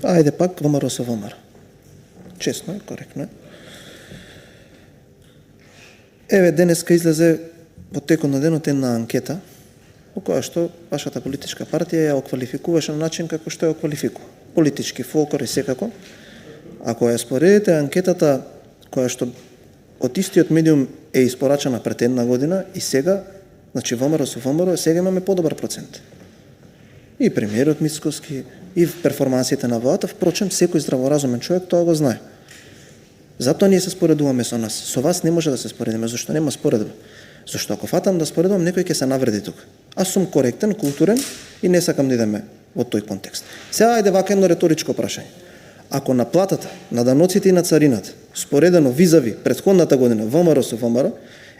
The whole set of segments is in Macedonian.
Ајде пак ВМРО со ВМРО. Честно е, коректно е. Еве денеска излезе во текот на денот една анкета во која што вашата политичка партија ја оквалификуваше на начин како што ја оквалификува. Политички фолклор и секако. Ако ја споредите анкетата која што од истиот медиум е испорачана пред една година и сега, значи ВМРО со ВМРО, сега имаме подобар процент. И премиерот Мицкоски, и в перформансите на владата, впрочем, секој здраворазумен човек тоа го знае. Затоа ние се споредуваме со нас. Со вас не може да се споредиме, зашто нема споредба. Зашто ако фатам да споредувам, некој ќе се навреди тука. Аз сум коректен, културен и не сакам да идеме во тој контекст. Сега ајде вака едно реторичко прашање. Ако на платата, на даноците и на царината, споредено визави предходната година ВМРО со ВМРО,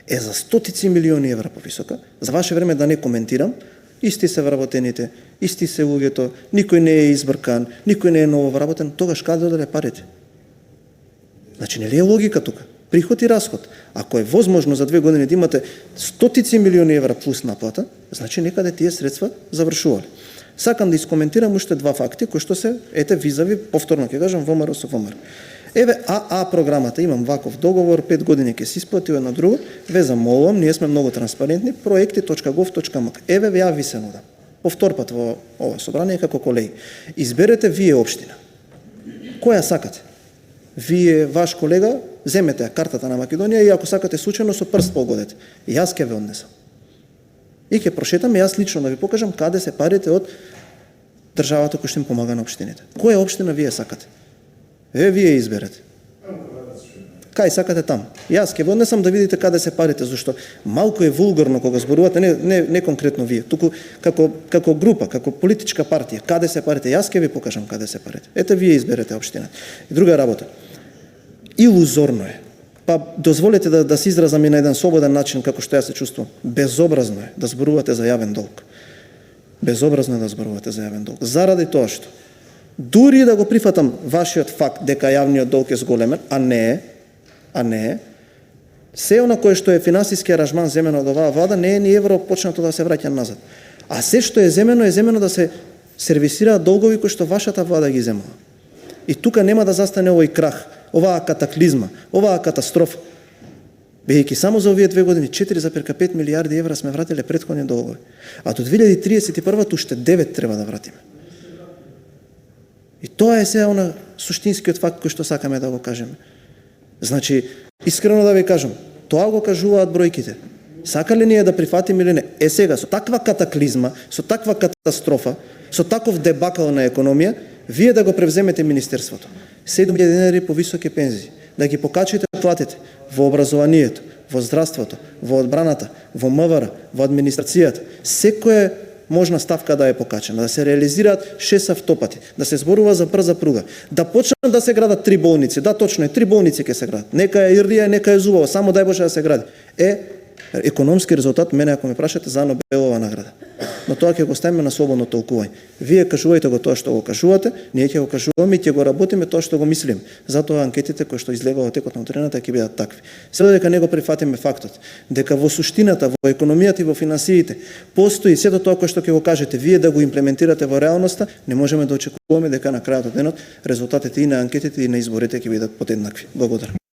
е за стотици милиони евра повисока, за ваше време да не коментирам, исти се вработените, исти се луѓето, никој не е избркан, никој не е ново вработен, тогаш каде одаде парите? Значи, нели е логика тука? Приход и расход. Ако е возможно за 2 години да имате стотици милиони евра плюс наплата, значи некаде тие средства завршувале. Сакам да искоментирам уште два факти кои што се, ете, визави, повторно ќе кажам, ВМРО со ВМРО. Еве АА програмата, имам ваков договор, 5 години ќе се исплати една друго, ве замолувам, ние сме многу транспарентни, проекти.gov.mk. Еве ја ви се нудам. Повтор пат во ова собрание како колеги. Изберете вие општина. Која сакате? Вие, ваш колега, земете картата на Македонија и ако сакате случајно со прст погодете. Јас ќе ве однесам. И ќе прошетаме, јас лично да ви покажам каде се парите од државата кој што им помага на општините. Која општина вие сакате? Вие изберете. Кај сакате там. Јас ќе ве однесам да видите каде се парите, зашто малку е вулгарно кога зборувате, не конкретно вие, туку како група, како политичка партија, каде се парите. Јас ќе ви покажам каде се парите. Ете вие изберете општина. И друга работа. Илузорно е. Па дозволете да се изразам и на еден слободен начин како што јас се чувствувам. Безобразно е да зборувате за јавен долг. Безобразно е да зборувате за јавен долг. Заради тоа што дури да го прифатам вашиот факт дека јавниот долг е зголемен, а не е, се она кое што е финансиски аранжман земено од оваа влада не е ни евро почнато да се враќа назад. А се што е земено да се сервисираат долгови кои што вашата влада ги земала. И тука нема да застане овој крах, оваа катаклизма, оваа катастрофа. Бејќи само за овие 2 години 4,5 милијарди евра сме вратиле претходни долгови. А до 2031 уште 9 треба да вратиме. И тоа е сега она суштинскиот факт кој што сакаме да го кажеме. Значи, искрено да ви кажам, тоа го кажуваат бројките. Сакале ние да прифатиме или не? Е сега, со таква катаклизма, со таква катастрофа, со таков дебакал на економија, вие да го превземете министерството. 7.000 денари повисоки пензии, да ги покачите платите во образованието, во здравството, во одбраната, во МВР, во администрацијата, секоја можна ставка да е покачена, да се реализираат 6 автопати, да се зборува за брза пруга, да почнат да се градат 3 болници. Да, точно е, 3 болници ќе се градат. Нека е Ирлија, нека е Зубово, само дај Боже да се гради. Економски резултат, мене ако ме прашате, за Нобелова награда. Но тоа ќе го ставиме на слободно толкување. Вие кажувајте го тоа што го кажувате, ние ќе го кажуваме и ќе го работиме тоа што го мислиме. Затоа анкетите кои што излегаа во текот на утрената ќе бидат такви. Сега дека не го прифатиме фактот дека во суштината, во економијата и во финансиите постои сето тоа кое што ќе го кажете, вие да го имплементирате во реалноста, не можеме да очекуваме дека на крајот од денот резултатите и на анкетите и на изборите ќе бидат подеднакви. Благодарам.